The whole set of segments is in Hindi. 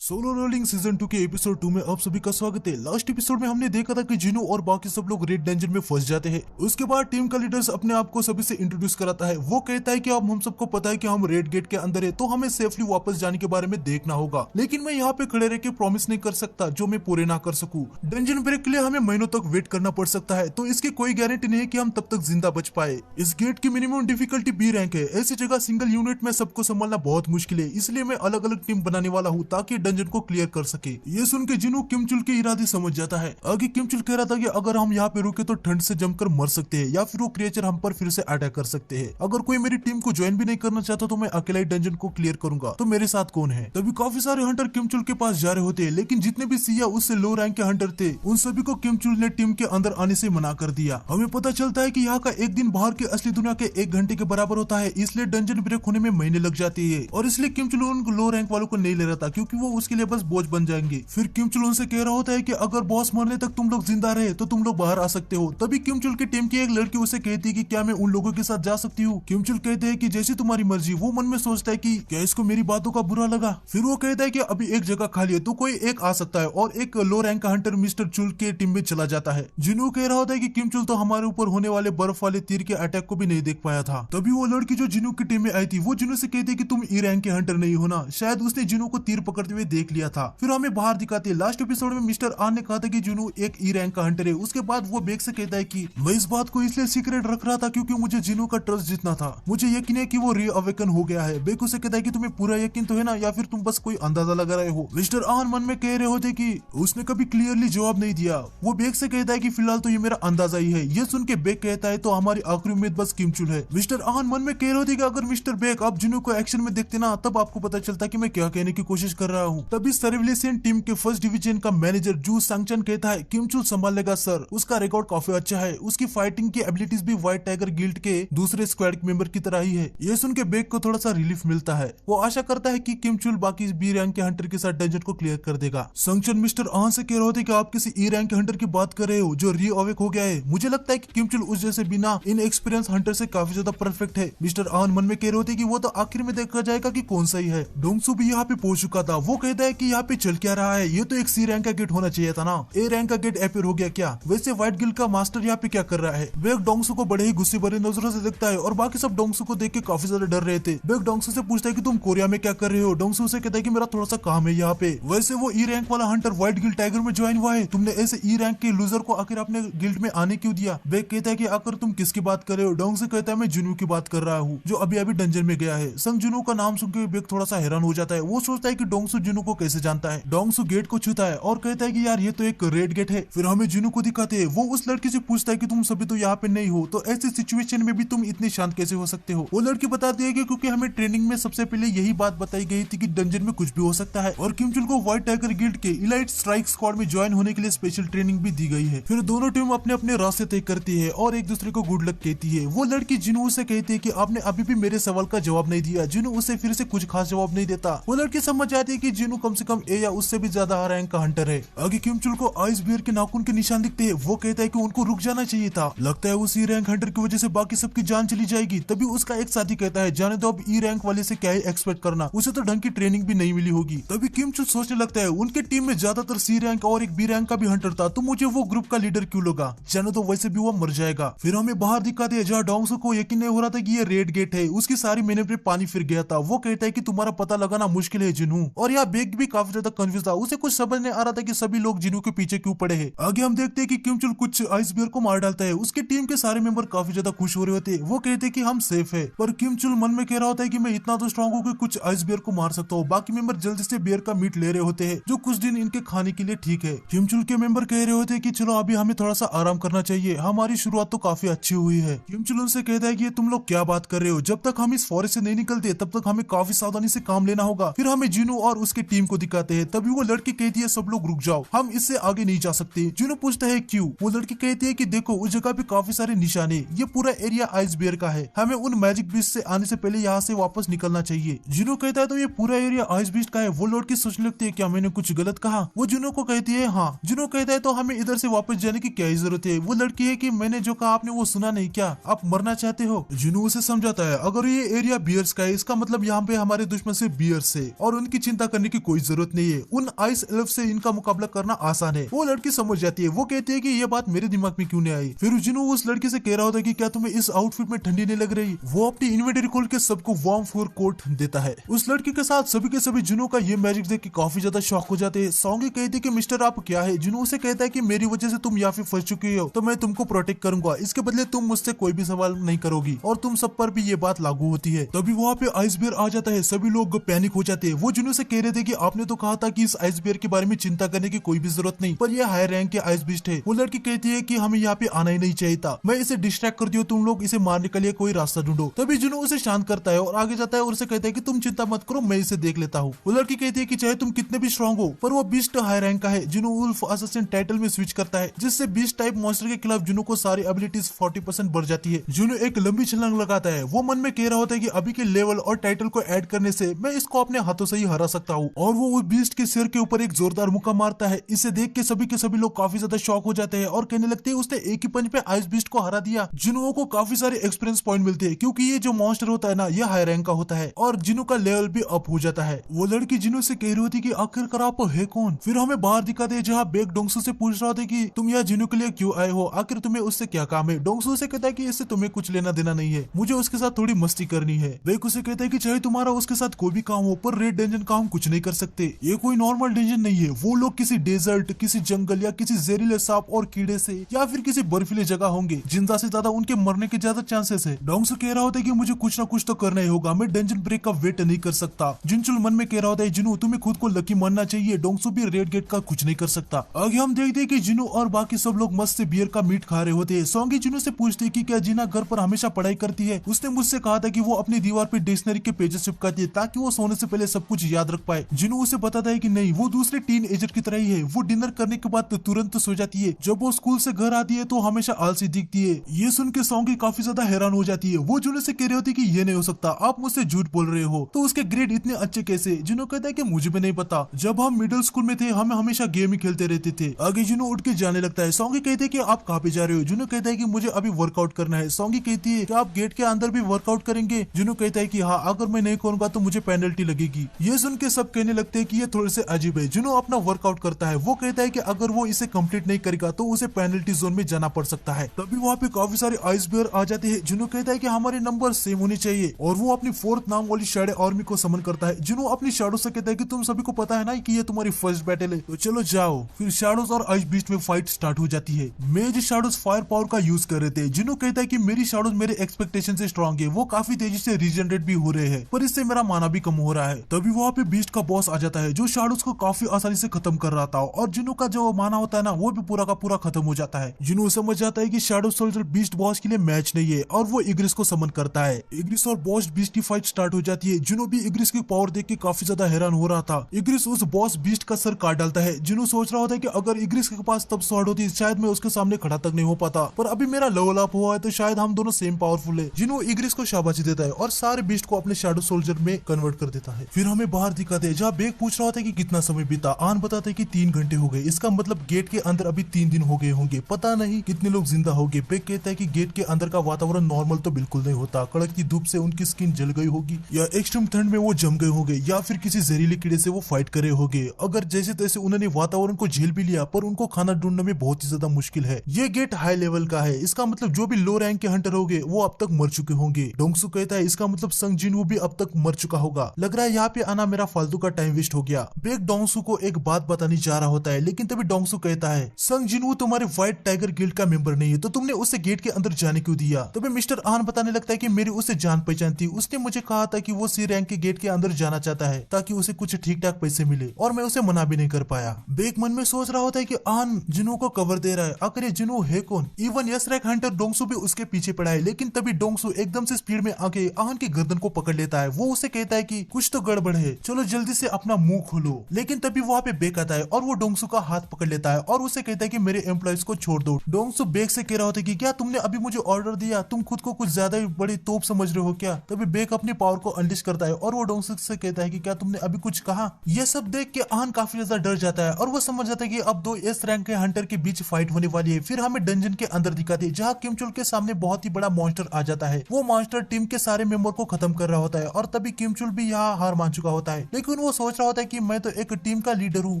सोलो रोलिंग सीजन 2 के एपिसोड 2 में आप सभी का स्वागत है। लास्ट एपिसोड में हमने देखा था कि जिनू और बाकी सब लोग रेड डंजन में फंस जाते हैं। उसके बाद टीम का लीडर्स अपने आप को सभी से इंट्रोड्यूस कराता है। वो कहता है कि अब हम सबको पता है कि हम रेड गेट के अंदर है, तो हमें सेफली वापस जाने के बारे में देखना होगा, लेकिन मैं यहाँ पे खड़े रह के प्रॉमिस नहीं कर सकता जो मैं पूरे ना कर सकूं। डंजन ब्रेक के लिए हमें महीनों तक वेट करना पड़ सकता है, तो इसकी कोई गारंटी नहीं है कि हम तब तक जिंदा बच पाए। इस गेट की मिनिमम डिफिकल्टी बी रैंक है। ऐसी जगह सिंगल यूनिट में सबको संभालना बहुत मुश्किल है, इसलिए मैं अलग अलग टीम बनाने वाला हूँ ताकि डंजन को क्लियर कर सके। ये सुन के जिनू किमचुल के इरादे समझ जाता है। आगे किमचुल कह रहा था कि अगर हम यहाँ पे रुके तो ठंड से जमकर मर सकते हैं या फिर वो क्रिएचर हम पर फिर से अटैक कर सकते हैं। अगर कोई मेरी टीम को ज्वाइन भी नहीं करना चाहता तो मैं अकेला ही डंजन को क्लियर करूंगा, तो मेरे साथ कौन है। तभी काफी सारे हंटर किमचुल के पास जा रहे होते हैं, लेकिन जितने भी सिया उससे लो रैंक के हंटर थे उन सभी को किमचुल ने टीम के अंदर आने से मना कर दिया। हमें पता चलता है कि यहाँ का एक दिन बाहर की असली दुनिया के 1 घंटे के बराबर होता है, इसलिए डंजन ब्रेक होने में महीने लग जाते हैं। और इसलिए किमचुल उन लो रैंक वालों को नहीं ले रहा था, क्योंकि वो उसके लिए बस बोझ बन जाएंगे। फिर किमचुल उनसे कह रहा होता है कि अगर बॉस मरने तक तुम लोग जिंदा रहे तो तुम लोग बाहर आ सकते हो। तभी किमचुल की टीम की एक लड़की उसे कहती है कि क्या मैं उन लोगों के साथ जा सकती हूँ। किमचुल कहते हैं कि जैसी तुम्हारी मर्जी। वो मन में सोचता है कि क्या इसको मेरी बातों का बुरा लगा। फिर वो कहता है कि अभी एक जगह खाली है तो कोई एक आ सकता है, और एक लो रैंक का हंटर मिस्टर चुल के टीम में चला जाता है। जिनू कह रहा होता है कि किमचुल तो हमारे ऊपर होने वाले बर्फ वाले तीर के अटैक को भी नहीं देख पाया था। तभी वो लड़की जो जिनू की टीम में आई थी वो जिनू से कहती है कि तुम ई रैंक के हंटर नहीं हो ना। शायद उसने जिनू को तीर पकड़ते हुए देख लिया था। फिर हमें बाहर दिखाते हैं। लास्ट एपिसोड में मिस्टर आन ने कहा था कि जिनू एक ई रैंक का हंटर है। उसके बाद वो बेग से कहता है कि मैं इस बात को इसलिए सीक्रेट रख रहा था क्योंकि मुझे जिनू का ट्रस्ट जितना था। मुझे यकीन है कि वो री अवेकन हो गया है। बेग उसे कहता है कि तुम्हें पूरा यकीन तो है ना, या फिर तुम बस कोई अंदाजा लगा रहे हो। मिस्टर आन मन में कह रहे होते कि उसने कभी क्लियरली जवाब नहीं दिया। वो बेग से कहता है कि फिलहाल तो ये मेरा अंदाजा ही है। ये सुन के बेग कहता है तो हमारी आखिरी उम्मीद बस किमचुल है। मिस्टर आन मन में कह रहे होते कि अगर मिस्टर बेग आप जिनू को एक्शन में देखते ना, तब आपको पता चलता कि मैं क्या कहने की कोशिश कर रहा हूँ। तभी सर्विलेशन टीम के फर्स्ट डिवीजन का मैनेजर जू सांगचन कहता है किमचुल संभाल लेगा सर, उसका रिकॉर्ड काफी अच्छा है। उसकी फाइटिंग की एबिलिटीज भी व्हाइट टाइगर गिल्ड के दूसरे स्क्वाड मेंबर की तरह ही है। ये सुन के बेग को थोड़ा सा रिलीफ मिलता है। वो आशा करता है कि किमचुल बाकी बी रैंक के हंटर के साथ डंजन को क्लियर कर देगा। सांगचन मिस्टर आन से कह रहे होते कि आप किसी ई रैंक के हंटर की बात कर रहे हो जो री अवेक हो गया है। मुझे लगता है कि किमचुल उस जैसे बिना इन एक्सपीरियंस हंटर से काफी ज्यादा परफेक्ट है। मिस्टर आन मन में कह रहे होते कि वो तो आखिर में देखा जाएगा कि कौन सही है। डोंगसू भी यहाँ पे पहुंच चुका था। वो कहता है कि यहाँ पे चल क्या रहा है, ये तो एक सी रैंक का गेट होना चाहिए था ना, ए रैंक का गेट अपीयर हो गया क्या। वैसे व्हाइट गिल्ड का मास्टर यहाँ पे क्या कर रहा है। बेग डोंगसू को बड़े ही गुस्से भरे नजरों से देखता है, और बाकी सब डोंगसू को देख के काफी ज्यादा डर रहे थे। बेग डोंगसू से पूछता है कि तुम कोरिया में क्या कर रहे हो। डोंगसू से कहता है कि मेरा थोड़ा सा काम है यहाँ पे। वैसे वो ई रैंक वाला हंटर व्हाइट गिल्ड टाइगर में ज्वाइन हुआ है, तुमने ऐसे ई रैंक के लूजर को आखिर अपने गिल्ड में आने क्यों दिया। बेग कहता है कि आखिर तुम किसकी बात कर रहे हो। डोंगसू कहता है मैं जुनू की बात कर रहा हूँ जो अभी अभी डंजन में गया है। संग जुनू का नाम सुन के बेग थोड़ा सा हैरान हो जाता है। वो सोचता है कि डोंगसू जुनू को कैसे जानता है। डोंगसू गेट को छूता है और कहता है कि यार ये तो एक रेड गेट है। फिर हमें जुनू को दिखाते हैं। वो उस लड़की से पूछता है कि तुम सभी तो यहाँ पे नहीं हो, तो ऐसी सिचुएशन में भी तुम इतने शांत कैसे हो सकते हो। वो लड़की बताती है कि क्योंकि हमें ट्रेनिंग में सबसे पहले यही बात बताई गई थी कि डंजन में कुछ भी हो सकता है, और किमचुल को व्हाइट टाइगर गिल्ड के इलाइट स्ट्राइक स्क्वाड में ज्वाइन होने के लिए स्पेशल ट्रेनिंग भी दी गई है। फिर दोनों टीम अपने अपने रास्ते तय करती है और एक दूसरे को गुड लक कहती है। वो लड़की जिनू से कहती है कि आपने अभी भी मेरे सवाल का जवाब नहीं दिया। जिनू उसे फिर से कुछ खास जवाब नहीं देता। वो लड़की समझ जाती है कि जिनू कम से कम ए या उससे भी ज्यादा रैंक का हंटर है। आगे किमचुल को आइस बियर के नाखून के निशान दिखते हैं। वो कहता है कि उनको रुक जाना चाहिए था। लगता है उस ई रैंक हंटर की वजह से बाकी सबकी जान चली जाएगी। तभी उसका एक साथी कहता है जाने दो, अब ई रैंक वाले से क्या ही एक्सपेक्ट करना, उसे तो ढंग की ट्रेनिंग भी नहीं मिली होगी। तभी किमचुल सोचने लगता है उनके टीम में ज्यादातर सी रैंक और एक बी रैंक का भी हंटर था, तो मुझे वो ग्रुप का लीडर क्यों लगा। जाने तो वैसे भी वो मर जाएगा। फिर हमें बाहर दिखाते हैं जहाँ डोंगसू को यकीन नहीं हो रहा था कि ये रेड गेट है। उसकी सारी मेहनत पे पानी फिर गया था। वो कहता है कि तुम्हारा पता लगाना मुश्किल है जिनू। और यहाँ बेग भी काफी ज्यादा कंफ्यूज था। उसे कुछ समझ नहीं आ रहा था कि सभी लोग जिनू के पीछे क्यों पड़े हैं। आगे हम देखते हैं कि किमचुल कुछ आइस बियर को मार डालता है। उसकी टीम के सारे मेंबर काफी ज्यादा खुश हो रहे होते हैं। वो कहते हैं कि हम सेफ है, पर किमचुल मन में कह रहा होता है कि मैं इतना तो स्ट्रांग हूँ कि कुछ आइस बियर को मार सकता हूँ। बाकी मेंबर जल्दी से बियर का मीट ले रहे होते हैं जो कुछ दिन इनके खाने के लिए ठीक है। किमचुल के मेंबर कह रहे होते हैं कि चलो अभी हमें थोड़ा सा आराम करना चाहिए, हमारी शुरुआत तो काफी अच्छी हुई है। किमचुल उनसे कहता है कि ये तुम लोग क्या बात कर रहे हो, जब तक हम इस फॉरेस्ट से नहीं निकलते तब तक हमें काफी सावधानी से काम लेना होगा। फिर हमें जिनू और उसके टीम को दिखाते हैं। तभी वो लड़की कहती है सब लोग रुक जाओ, हम इससे आगे नहीं जा सकते। जिनू पूछता है क्यों। वो लड़की कहती है कि देखो उस जगह पे काफी सारे निशाने, ये पूरा एरिया आइस बियर का है, हमें उन मैजिक बीस्ट से आने से पहले यहाँ से वापस निकलना चाहिए। जिनू कहता है तो ये पूरा एरिया आइस बीस्ट का है। वो लड़की सोचने लगती है क्या मैंने कुछ गलत कहा। वो जिनू को कहती है हाँ। जिनू कहता है तो हमें इधर से वापस जाने की क्या जरूरत है। वो लड़की है कि मैंने जो कहा आपने वो सुना नहीं क्या, आप मरना चाहते हो। जिनू उसे समझाता है अगर ये एरिया बियर्स का है इसका मतलब यहाँ पे हमारे दुश्मन से बियर्स है और उनकी चिंता करने की कोई जरूरत नहीं है, उन आइस एल्फ से इनका मुकाबला करना आसान है। वो लड़की समझ जाती है, वो कहती है कि ये बात मेरे दिमाग में क्यों नहीं आई। फिर जिनू उस लड़की से कह रहा होता है कि क्या तुम्हें इस आउटफिट में ठंडी नहीं लग रही। वो अपनी इन्वेंटरी खोल के सबको वार्म फूर कोट देता है। उस लड़की के साथ सभी के सभी जिनू का ये मैजिक देख के काफी ज्यादा शॉक हो जाते हैं। सॉन्गी कहती है कि मिस्टर आप क्या है। जिनू उसे कहता है कि मेरी वजह से तुम यहाँ पे फंस चुकी हो, तो मैं तुमको प्रोटेक्ट करूंगा, इसके बदले तुम मुझसे कोई भी सवाल नहीं करोगी और तुम सब पर भी ये बात लागू होती है। तभी वहाँ पे आइस बियर आ जाता है, सभी लोग पैनिक हो जाते हैं। वो जिनू से कह रहे थे कि आपने तो कहा था कि इस आइस बियर के बारे में चिंता करने की कोई भी जरूरत नहीं, पर यह हाई रैंक के आइस बीस्ट है। वो लड़की कहती है कि हमें यहाँ पे आना ही नहीं चाहिए था, मैं इसे डिस्ट्रैक्ट करती हूँ, तुम लोग इसे मारने के लिए कोई रास्ता ढूंढो। तभी जिनू उसे शांत करता है और आगे जाता है और उसे कहता है कि तुम चिंता मत करो, मैं इसे देख लेता हूँ। वो लड़की कहती है कि चाहे तुम कितने भी स्ट्रॉन्ग हो, पर वो बीस्ट हाई रैंक का है। जिनू वुल्फ असिस्टेंट टाइटल में स्विच करता है, जिससे बीस्ट टाइप मॉन्स्टर के खिलाफ जिनू को सारी एबिलिटीज 40% बढ़ जाती है। जिनू एक लंबी छलांग लगाता है। वो मन में कह रहा होता है कि अभी के लेवल और टाइटल को ऐड करने से मैं इसको अपने हाथों से ही हरा सकता हूँ। और वो उस बीस्ट के सिर के ऊपर एक जोरदार मुक्का मारता है। इसे देख के सभी लोग काफी ज्यादा शॉक हो जाते हैं और कहने लगते हैं उसने एक ही पंच पे आइस बीस्ट को हरा दिया। जिनुओ को काफी सारे एक्सपीरियंस पॉइंट मिलते हैं, क्योंकि ये जो मॉन्स्टर होता है ना, ये हाई रैंक का होता है और जिनु का लेवल भी अप हो जाता है। वो लड़की जिनु से कह रही होती कि आखिरकार आप है कौन। फिर हमें बाहर दिखाते हैं जहाँ बेग डोंगसू से पूछ रहा होता है कि तुम यहाँ जिनु के लिए क्यों आए हो, आखिर तुम्हें उससे क्या काम है। डोंगसू से कहता है कि इससे तुम्हें कुछ लेना देना नहीं है, मुझे उसके साथ थोड़ी मस्ती करनी है। बेग उसे कहता है कि चाहे तुम्हारा उसके साथ कोई भी काम हो, पर रेड डेंजन का हम कुछ नहीं कर सकते, ये कोई नॉर्मल डेंजन नहीं है। वो लोग किसी डेजर्ट, किसी जंगल या किसी जहरीले सांप और कीड़े से या फिर किसी बर्फीली जगह होंगे, जिंदा से ज्यादा उनके मरने के ज्यादा चांसेस है। डोंगसू कह रहा होता है कि मुझे कुछ ना कुछ तो करना ही होगा, मैं डेंजन ब्रेक का वेट नहीं कर सकता। जिनचुल मन में कह रहा होता है जिनू तुम्हें खुद को लकी मानना चाहिए, डोंगसू भी रेड गेट का कुछ नहीं कर सकता। आगे हम देखते हैं कि जिनू और बाकी सब लोग मस्त से बियर का मीट खा रहे होते हैं। सॉन्गी जिनू से पूछती है कि क्या जीना घर पर हमेशा पढ़ाई करती है। उसने मुझसे कहा था कि वो अपनी दीवार पे डिक्शनरी के पेजेस चिपकाती है ताकि वो सोने से पहले सब कुछ याद रख पाए। जिनू उसे बताता है कि नहीं, वो दूसरे टीन एजर की तरह ही है, वो डिनर करने के बाद तुरंत सो जाती है। जब वो स्कूल से घर आती है तो हमेशा आलसी दिखती है। ये सुन के सॉन्गी काफी ज्यादा हैरान हो जाती है। वो जिनू से कह रही होती है कि ये नहीं हो सकता, आप मुझसे झूठ बोल रहे हो, तो उसके ग्रेड इतने अच्छे कैसे। जिनू कहता है कि मुझे भी नहीं पता, जब हम मिडिल स्कूल में थे हम हमेशा गेम ही खेलते रहते थे। आगे जिनू उठ के जाने लगता है। सॉन्गी कहते हैं कि आप कहाँ पे जा रहे हो। जिनू कहता है कि मुझे अभी वर्कआउट करना है। सॉन्गी कहती है कि आप गेट के अंदर भी वर्कआउट करेंगे। जिनू कहता है कि हाँ, अगर मैं नहीं करूंगा तो मुझे पेनल्टी लगेगी। ये सुन के सब कहने लगते हैं कि ये थोड़े से अजीब है। जिनू अपना वर्कआउट करता है। वो कहता है कि अगर वो इसे कंप्लीट नहीं करेगा तो उसे पेनल्टी जोन में जाना पड़ सकता है। तभी वहाँ पे काफी सारे आइस बियर आ जाते हैं। जिनू कहता है कि हमारे नंबर सेम होने चाहिए और वो अपनी 4th नाम वाली शैडो आर्मी को समन करता है। जिनू अपनी शैडो से कहता है कि तुम सभी को पता है ना कि ये तुम्हारी फर्स्ट बैटल है, तो चलो जाओ। फिर शैडोज और आइस बीस्ट में फाइट स्टार्ट हो जाती है। मेज शैडोज फायर पावर का यूज कर रहे थे। जिनू कहता है कि मेरी शैडोज मेरे एक्सपेक्टेशन से स्ट्रॉन्ग है, वो काफी तेजी से रीजनरेट भी हो रहे हैं, पर इससे मेरा माना भी कम हो रहा है। तभी वहाँ पे बीस्ट का बॉस आ जाता है जो शैडोज को काफी आसानी से खत्म कर रहा था और जिनू का जो माना होता है ना, वो भी पूरा का पूरा खत्म हो जाता है। जिनू समझ जाता है कि शैडो सोल्जर बीस्ट बॉस के लिए मैच नहीं है और वो इग्रिस को समन करता है। इग्रिस और बॉस बीस्ट की फाइट स्टार्ट हो जाती है। जिनू भी इग्रिस की पावर देख के काफी ज्यादा हैरान हो रहा था। इग्रिस उस बॉस बीस्ट का सर काट डालता है। जिनू सोच रहा होता है कि अगर इग्रिस के पास तब स्वॉर्ड होती शायद मैं उसके सामने खड़ा तक नहीं हो पाता, पर अभी मेरा लेवल अप हुआ है तो शायद हम दोनों सेम पावरफुल है। जिनू इग्रिस को शाबाशी देता है और सारे बीस्ट को अपने शैडो सोल्जर में कन्वर्ट कर देता है। फिर हमें बाहर दिखाते हैं जहाँ बेग पूछ रहा होता है कि कितना समय बीता। आन बताते हैं कि 3 घंटे हो गए, इसका मतलब गेट के अंदर अभी 3 दिन हो गए होंगे, पता नहीं कितने लोग जिंदा हो गए। बेग कहता है कि गेट के अंदर का वातावरण नॉर्मल तो बिल्कुल नहीं होता, कड़कती धूप से उनकी स्किन जल गई होगी या एक्सट्रीम ठंड में वो जम गए होंगे या फिर किसी जहरीले कीड़े से वो फाइट करे होंगे। अगर जैसे तैसे उन्होंने वातावरण को झेल भी लिया, पर उनको खाना ढूंढने में बहुत ही ज्यादा मुश्किल है। ये गेट हाई लेवल का है, इसका मतलब जो भी लो रैंक के हंटर होंगे वो अब तक मर चुके होंगे। डोंगसू कहता है इसका मतलब संग जिनवू भी अब तक मर चुका होगा, लग रहा है यहाँ पे आना मेरा फालतू का टाइम वेस्ट हो गया। बेग डोंगसू को एक बात बताने जा रहा होता है, लेकिन तभी डोंगसू कहता है संग जिनवू तुम्हारे व्हाइट टाइगर गिल्ड का मेंबर नहीं है, तो तुमने उसे गेट के अंदर जाने क्यों दिया। तभी मिस्टर आन बताने लगता है कि मेरी उससे जान पहचान थी, उसने मुझे कहा था कि वो सी रैंक के गेट के अंदर जाना चाहता है ताकि उसे कुछ ठीक ठाक पैसे मिले, और मैं उसे मना भी नहीं कर पाया। बेग मन में सोच रहा होता है कि आन जिनू को कवर दे रहा है, आखिर ये जिनू है कौन। Even yes rank Hunter Dongsu भी उसके पीछे पड़ा है, लेकिन तभी डोंगसू एकदम से स्पीड में आके आन की गर्दन को पकड़ लेता है। वो उसे कहता है कि कुछ तो गड़बड़ है, चलो जल्दी से अपना मुंह खोलो। लेकिन तभी वहाँ पे बेग आता है और वो डोंगसू का हाथ पकड़ लेता है और उसे कहता है कि मेरे एम्प्लॉइज को छोड़ दो। डोंगसू बेग से कह रहा होता है कि क्या तुमने अभी मुझे ऑर्डर दिया, तुम खुद को कुछ ज्यादा ही बड़ी तोप समझ रहे हो क्या। तभी बेग अपनी पावर को अनलिश करता है और वो डोंगसू से कहता है कि क्या तुमने अभी कुछ कहा। यह सब देख के आन काफी ज्यादा डर जाता है और वो समझ जाता है कि अब 2 एस रैंक के हंटर के बीच फाइट होने वाली है। फिर हमें डंजन के अंदर दिखाते हैं जहाँ किम चुल के सामने बहुत ही बड़ा मॉन्स्टर आ जाता है। वो मॉन्स्टर टीम के सारे मेंबर को खत्म कर रहा होता है और तभी किम चुल भी यहाँ हार मान चुका होता है, लेकिन वो सोच रहा होता है कि मैं तो एक टीम का लीडर हूँ,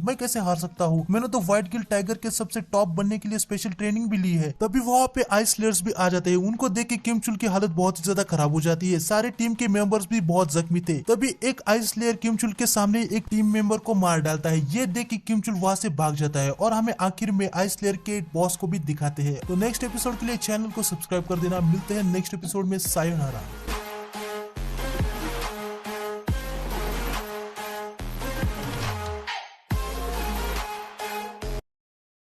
मैं कैसे हार सकता हूँ, मैंने तो व्हाइट गिल टाइगर के सबसे टॉप बनने के लिए स्पेशल ट्रेनिंग भी ली है। तभी वहाँ पे आइस स्लेयर्स भी आ जाते हैं। उनको देख के किम चुल की हालत बहुत ही ज्यादा खराब हो जाती है। सारे टीम के मेंबर्स भी बहुत जख्मी थे। तभी एक आइस स्लेयर किम चुल के सामने एक टीम मेंबर को मार डालता है। ये देख के किम चुल वहाँ से भाग जाता है और हमें आखिर में आइस स्लेयर के बॉस को भी दिखाते हैं। तो नेक्स्ट एपिसोड के लिए चैनल को सब्सक्राइब कर देना। मिलते हैं नेक्स्ट एपिसोड में। सायोनारा।